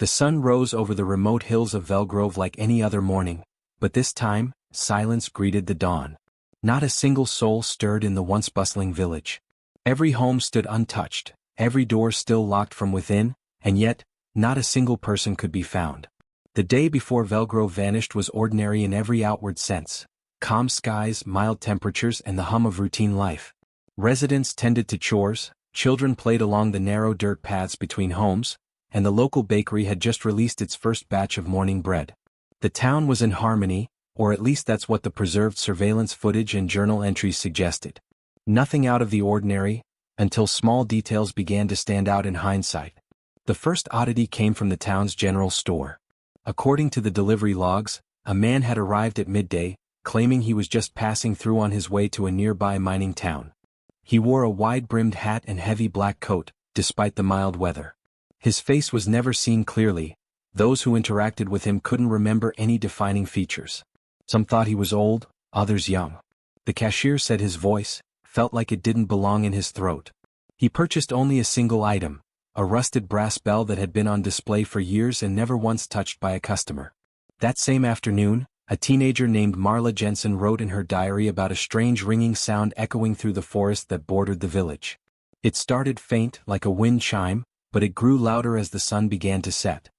The sun rose over the remote hills of Velgrove like any other morning, but this time, silence greeted the dawn. Not a single soul stirred in the once bustling village. Every home stood untouched, every door still locked from within, and yet, not a single person could be found. The day before Velgrove vanished was ordinary in every outward sense. Calm skies, mild temperatures, and the hum of routine life. Residents tended to chores, children played along the narrow dirt paths between homes, and the local bakery had just released its first batch of morning bread. The town was in harmony, or at least that's what the preserved surveillance footage and journal entries suggested. Nothing out of the ordinary, until small details began to stand out in hindsight. The first oddity came from the town's general store. According to the delivery logs, a man had arrived at midday, claiming he was just passing through on his way to a nearby mining town. He wore a wide-brimmed hat and heavy black coat, despite the mild weather. His face was never seen clearly. Those who interacted with him couldn't remember any defining features. Some thought he was old, others young. The cashier said his voice felt like it didn't belong in his throat. He purchased only a single item, a rusted brass bell that had been on display for years and never once touched by a customer. That same afternoon, a teenager named Marla Jensen wrote in her diary about a strange ringing sound echoing through the forest that bordered the village. It started faint, like a wind chime, but it grew louder as the sun began to set.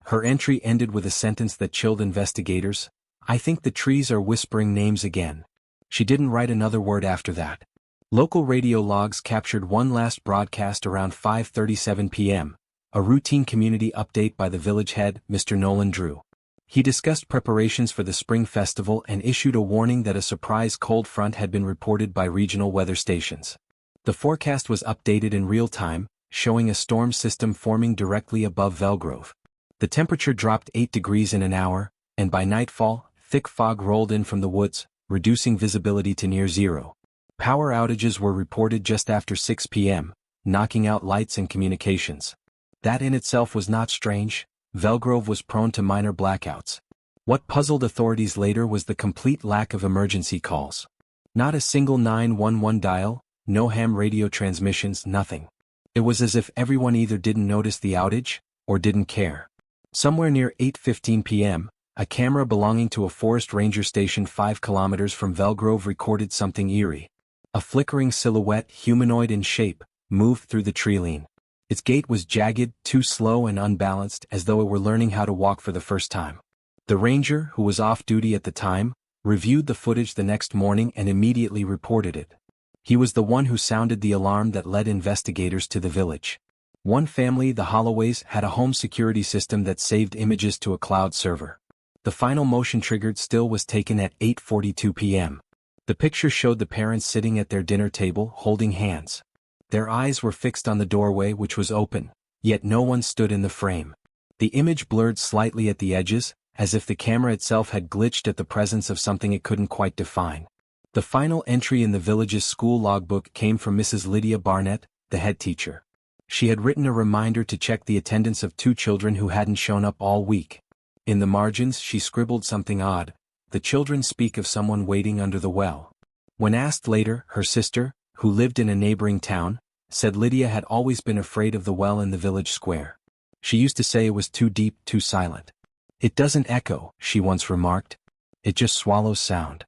Her entry ended with a sentence that chilled investigators: "I think the trees are whispering names again." She didn't write another word after that. Local radio logs captured one last broadcast around 5:37 p.m., a routine community update by the village head, Mr. Nolan Drew. He discussed preparations for the spring festival and issued a warning that a surprise cold front had been reported by regional weather stations. The forecast was updated in real time, showing a storm system forming directly above Velgrove. The temperature dropped 8 degrees in an hour, and by nightfall, thick fog rolled in from the woods, reducing visibility to near zero. Power outages were reported just after 6 p.m., knocking out lights and communications. That in itself was not strange. Velgrove was prone to minor blackouts. What puzzled authorities later was the complete lack of emergency calls. Not a single 911 dial, no ham radio transmissions, nothing. It was as if everyone either didn't notice the outage, or didn't care. Somewhere near 8:15 p.m., a camera belonging to a forest ranger station 5 kilometers from Velgrove recorded something eerie. A flickering silhouette, humanoid in shape, moved through the treeline. Its gait was jagged, too slow and unbalanced, as though it were learning how to walk for the first time. The ranger, who was off duty at the time, reviewed the footage the next morning and immediately reported it. He was the one who sounded the alarm that led investigators to the village. One family, the Holloways, had a home security system that saved images to a cloud server. The final motion-triggered still was taken at 8:42 p.m. The picture showed the parents sitting at their dinner table, holding hands. Their eyes were fixed on the doorway, which was open, yet no one stood in the frame. The image blurred slightly at the edges, as if the camera itself had glitched at the presence of something it couldn't quite define. The final entry in the village's school logbook came from Mrs. Lydia Barnett, the head teacher. She had written a reminder to check the attendance of 2 children who hadn't shown up all week. In the margins, she scribbled something odd: "The children speak of someone waiting under the well." When asked later, her sister, who lived in a neighboring town, said Lydia had always been afraid of the well in the village square. She used to say it was too deep, too silent. "It doesn't echo," she once remarked. "It just swallows sound."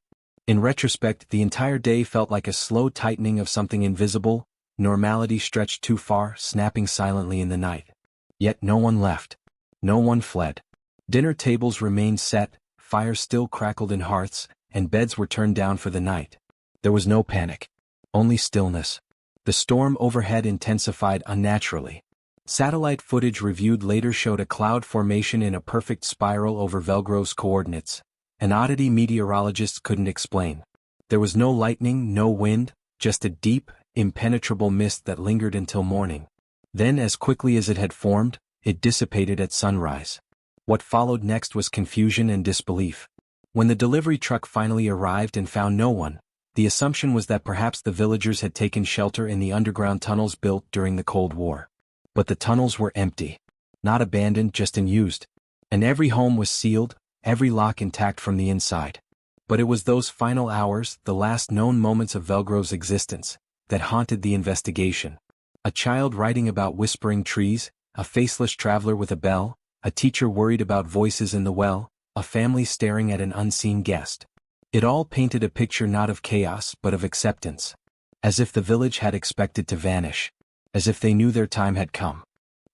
In retrospect, the entire day felt like a slow tightening of something invisible. Normality stretched too far, snapping silently in the night. Yet no one left. No one fled. Dinner tables remained set, fires still crackled in hearths, and beds were turned down for the night. There was no panic. Only stillness. The storm overhead intensified unnaturally. Satellite footage reviewed later showed a cloud formation in a perfect spiral over Velgrove's coordinates, an oddity meteorologists couldn't explain. There was no lightning, no wind, just a deep, impenetrable mist that lingered until morning. Then, as quickly as it had formed, it dissipated at sunrise. What followed next was confusion and disbelief. When the delivery truck finally arrived and found no one, the assumption was that perhaps the villagers had taken shelter in the underground tunnels built during the Cold War. But the tunnels were empty. Not abandoned, just unused. And every home was sealed, every lock intact from the inside. But it was those final hours, the last known moments of Velgrove's existence, that haunted the investigation. A child writing about whispering trees, a faceless traveler with a bell, a teacher worried about voices in the well, a family staring at an unseen guest. It all painted a picture not of chaos but of acceptance. As if the village had expected to vanish. As if they knew their time had come.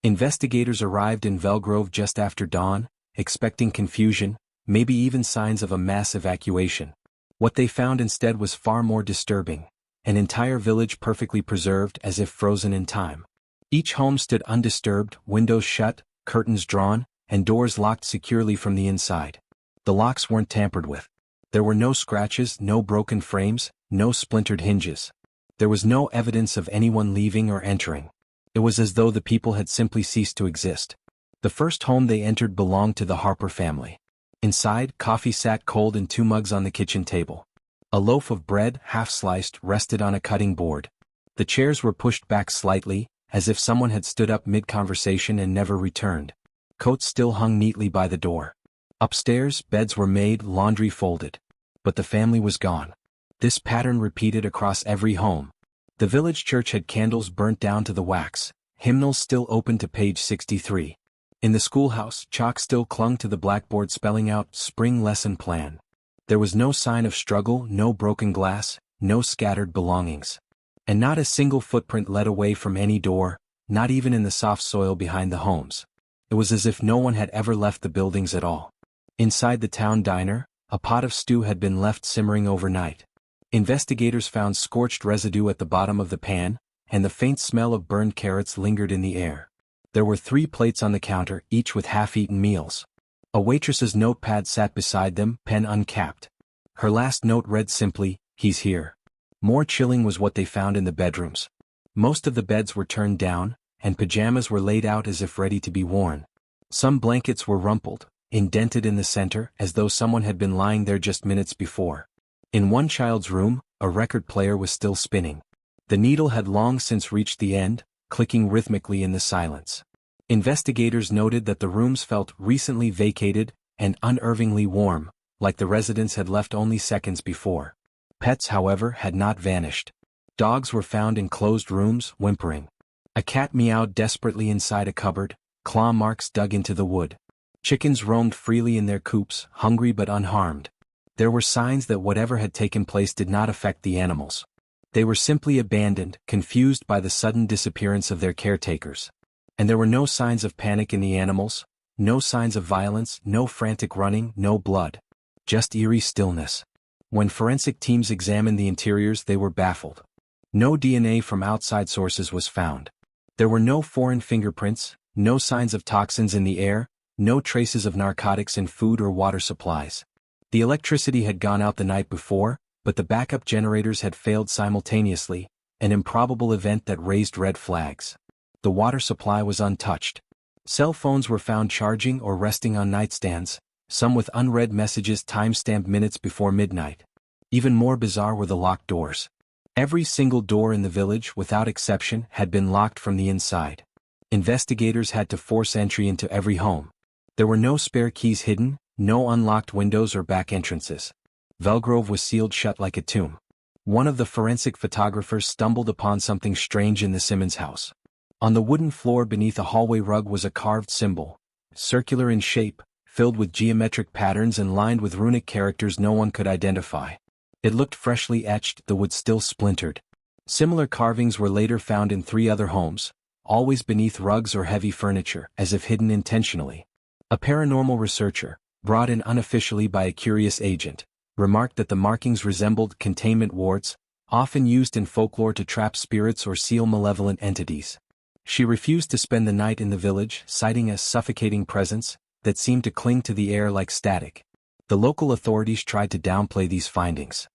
Investigators arrived in Velgrove just after dawn, expecting confusion, maybe even signs of a mass evacuation. What they found instead was far more disturbing. An entire village perfectly preserved as if frozen in time. Each home stood undisturbed, windows shut, curtains drawn, and doors locked securely from the inside. The locks weren't tampered with. There were no scratches, no broken frames, no splintered hinges. There was no evidence of anyone leaving or entering. It was as though the people had simply ceased to exist. The first home they entered belonged to the Harper family. Inside, coffee sat cold in 2 mugs on the kitchen table. A loaf of bread, half-sliced, rested on a cutting board. The chairs were pushed back slightly, as if someone had stood up mid-conversation and never returned. Coats still hung neatly by the door. Upstairs, beds were made, laundry folded. But the family was gone. This pattern repeated across every home. The village church had candles burnt down to the wax, hymnals still open to page 63. In the schoolhouse, chalk still clung to the blackboard spelling out spring lesson plan. There was no sign of struggle, no broken glass, no scattered belongings. And not a single footprint led away from any door, not even in the soft soil behind the homes. It was as if no one had ever left the buildings at all. Inside the town diner, a pot of stew had been left simmering overnight. Investigators found scorched residue at the bottom of the pan, and the faint smell of burned carrots lingered in the air. There were 3 plates on the counter, each with half-eaten meals. A waitress's notepad sat beside them, pen uncapped. Her last note read simply, "He's here." More chilling was what they found in the bedrooms. Most of the beds were turned down, and pajamas were laid out as if ready to be worn. Some blankets were rumpled, indented in the center, as though someone had been lying there just minutes before. In one child's room, a record player was still spinning. The needle had long since reached the end, clicking rhythmically in the silence. Investigators noted that the rooms felt recently vacated and unnervingly warm, like the residents had left only seconds before. Pets, however, had not vanished. Dogs were found in closed rooms, whimpering. A cat meowed desperately inside a cupboard, claw marks dug into the wood. Chickens roamed freely in their coops, hungry but unharmed. There were signs that whatever had taken place did not affect the animals. They were simply abandoned, confused by the sudden disappearance of their caretakers. And there were no signs of panic in the animals, no signs of violence, no frantic running, no blood. Just eerie stillness. When forensic teams examined the interiors, they were baffled. No DNA from outside sources was found. There were no foreign fingerprints, no signs of toxins in the air, no traces of narcotics in food or water supplies. The electricity had gone out the night before, but the backup generators had failed simultaneously, an improbable event that raised red flags. The water supply was untouched. Cell phones were found charging or resting on nightstands, some with unread messages time-stamped minutes before midnight. Even more bizarre were the locked doors. Every single door in the village, without exception, had been locked from the inside. Investigators had to force entry into every home. There were no spare keys hidden, no unlocked windows or back entrances. Velgrove was sealed shut like a tomb. One of the forensic photographers stumbled upon something strange in the Simmons house. On the wooden floor beneath a hallway rug was a carved symbol, circular in shape, filled with geometric patterns and lined with runic characters no one could identify. It looked freshly etched, the wood still splintered. Similar carvings were later found in 3 other homes, always beneath rugs or heavy furniture, as if hidden intentionally. A paranormal researcher, brought in unofficially by a curious agent, remarked that the markings resembled containment wards, often used in folklore to trap spirits or seal malevolent entities. She refused to spend the night in the village, citing a suffocating presence that seemed to cling to the air like static. The local authorities tried to downplay these findings.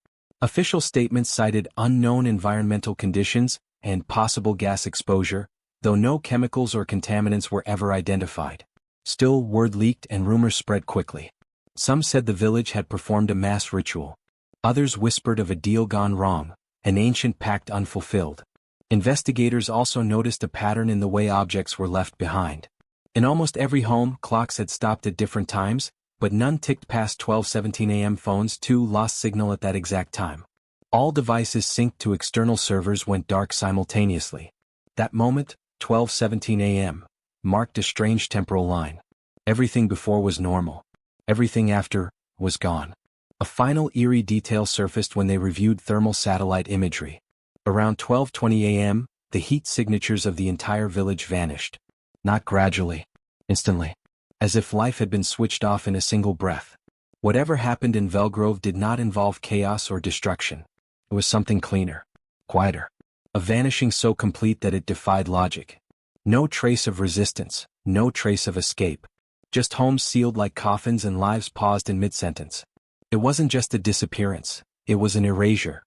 Official statements cited unknown environmental conditions and possible gas exposure, though no chemicals or contaminants were ever identified. Still, word leaked and rumors spread quickly. Some said the village had performed a mass ritual. Others whispered of a deal gone wrong, an ancient pact unfulfilled. Investigators also noticed a pattern in the way objects were left behind. In almost every home, clocks had stopped at different times, but none ticked past 12:17 a.m. Phones too lost signal at that exact time. All devices synced to external servers went dark simultaneously. That moment, 12:17 a.m., marked a strange temporal line. Everything before was normal. Everything after was gone. A final eerie detail surfaced when they reviewed thermal satellite imagery. Around 12:20 a.m., the heat signatures of the entire village vanished. Not gradually. Instantly. As if life had been switched off in a single breath. Whatever happened in Velgrove did not involve chaos or destruction. It was something cleaner. Quieter. A vanishing so complete that it defied logic. No trace of resistance, no trace of escape. Just homes sealed like coffins and lives paused in mid-sentence. It wasn't just a disappearance, it was an erasure.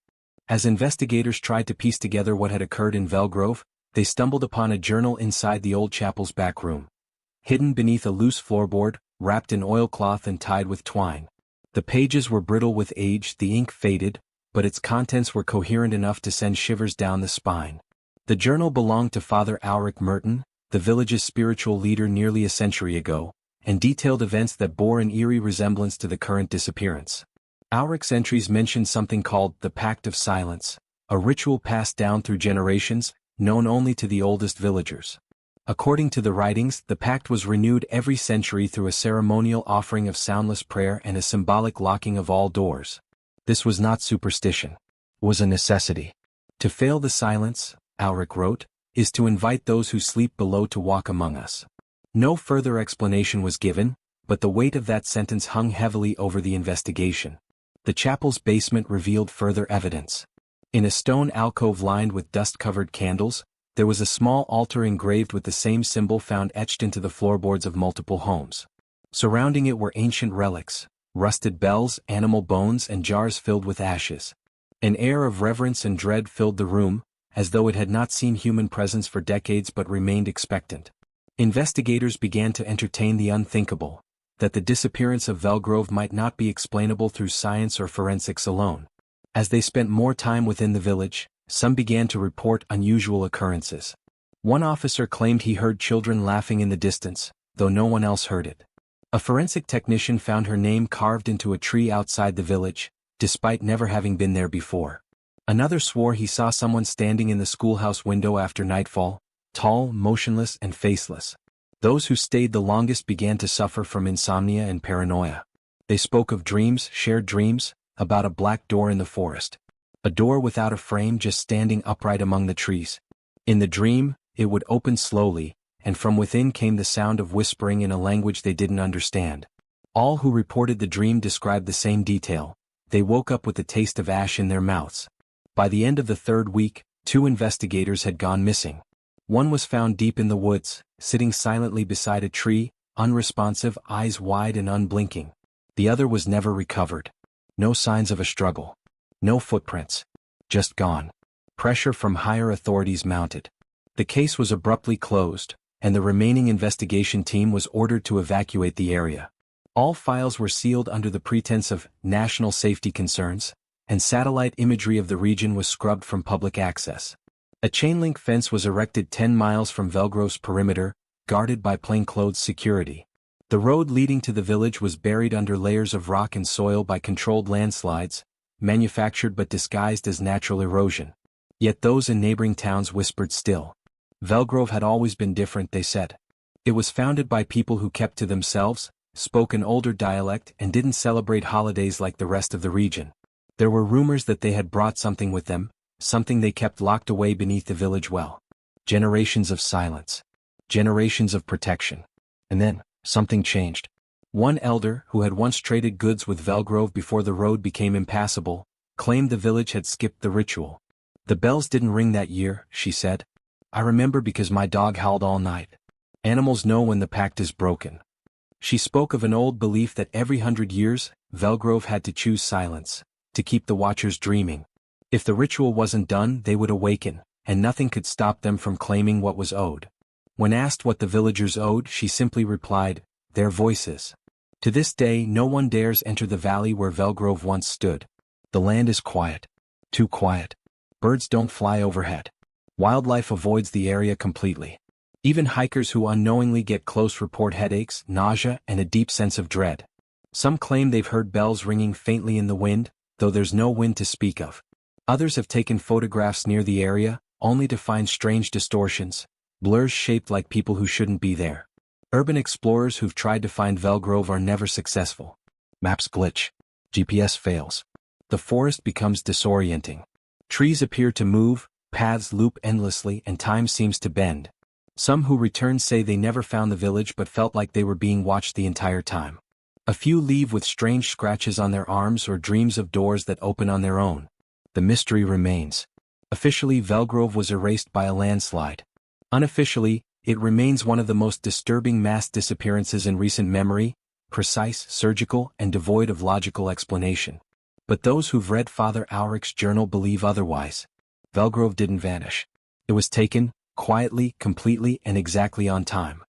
As investigators tried to piece together what had occurred in Velgrove, they stumbled upon a journal inside the old chapel's back room. Hidden beneath a loose floorboard, wrapped in oilcloth and tied with twine. The pages were brittle with age, the ink faded, but its contents were coherent enough to send shivers down the spine. The journal belonged to Father Ulrich Merton, the village's spiritual leader nearly a century ago, and detailed events that bore an eerie resemblance to the current disappearance. Ulrich's entries mentioned something called the Pact of Silence, a ritual passed down through generations, known only to the oldest villagers. According to the writings, the pact was renewed every century through a ceremonial offering of soundless prayer and a symbolic locking of all doors. This was not superstition. It was a necessity. To fail the silence, Ulrich wrote, is to invite those who sleep below to walk among us. No further explanation was given, but the weight of that sentence hung heavily over the investigation. The chapel's basement revealed further evidence. In a stone alcove lined with dust-covered candles, there was a small altar engraved with the same symbol found etched into the floorboards of multiple homes. Surrounding it were ancient relics, rusted bells, animal bones, and jars filled with ashes. An air of reverence and dread filled the room, as though it had not seen human presence for decades but remained expectant. Investigators began to entertain the unthinkable, that the disappearance of Velgrove might not be explainable through science or forensics alone. As they spent more time within the village, some began to report unusual occurrences. One officer claimed he heard children laughing in the distance, though no one else heard it. A forensic technician found her name carved into a tree outside the village, despite never having been there before. Another swore he saw someone standing in the schoolhouse window after nightfall, tall, motionless, and faceless. Those who stayed the longest began to suffer from insomnia and paranoia. They spoke of dreams, shared dreams, about a black door in the forest. A door without a frame just standing upright among the trees. In the dream, it would open slowly, and from within came the sound of whispering in a language they didn't understand. All who reported the dream described the same detail. They woke up with the taste of ash in their mouths. By the end of the third week, 2 investigators had gone missing. One was found deep in the woods, sitting silently beside a tree, unresponsive, eyes wide and unblinking. The other was never recovered. No signs of a struggle. No footprints. Just gone. Pressure from higher authorities mounted. The case was abruptly closed, and the remaining investigation team was ordered to evacuate the area. All files were sealed under the pretense of national safety concerns, and satellite imagery of the region was scrubbed from public access. A chain-link fence was erected 10 miles from Velgrove's perimeter, guarded by plainclothes security. The road leading to the village was buried under layers of rock and soil by controlled landslides, manufactured but disguised as natural erosion. Yet those in neighboring towns whispered still. Velgrove had always been different, they said. It was founded by people who kept to themselves, spoke an older dialect, and didn't celebrate holidays like the rest of the region. There were rumors that they had brought something with them, something they kept locked away beneath the village well. Generations of silence. Generations of protection. And then, something changed. One elder, who had once traded goods with Velgrove before the road became impassable, claimed the village had skipped the ritual. The bells didn't ring that year, she said. I remember because my dog howled all night. Animals know when the pact is broken. She spoke of an old belief that every 100 years, Velgrove had to choose silence, to keep the watchers dreaming. If the ritual wasn't done, they would awaken, and nothing could stop them from claiming what was owed. When asked what the villagers owed, she simply replied, their voices. To this day, no one dares enter the valley where Velgrove once stood. The land is quiet. Too quiet. Birds don't fly overhead. Wildlife avoids the area completely. Even hikers who unknowingly get close report headaches, nausea, and a deep sense of dread. Some claim they've heard bells ringing faintly in the wind, though there's no wind to speak of. Others have taken photographs near the area, only to find strange distortions, blurs shaped like people who shouldn't be there. Urban explorers who've tried to find Velgrove are never successful. Maps glitch. GPS fails. The forest becomes disorienting. Trees appear to move, paths loop endlessly, and time seems to bend. Some who return say they never found the village but felt like they were being watched the entire time. A few leave with strange scratches on their arms or dreams of doors that open on their own. The mystery remains. Officially, Velgrove was erased by a landslide. Unofficially, it remains one of the most disturbing mass disappearances in recent memory, precise, surgical, and devoid of logical explanation. But those who've read Father Auric's journal believe otherwise. Velgrove didn't vanish. It was taken, quietly, completely, and exactly on time.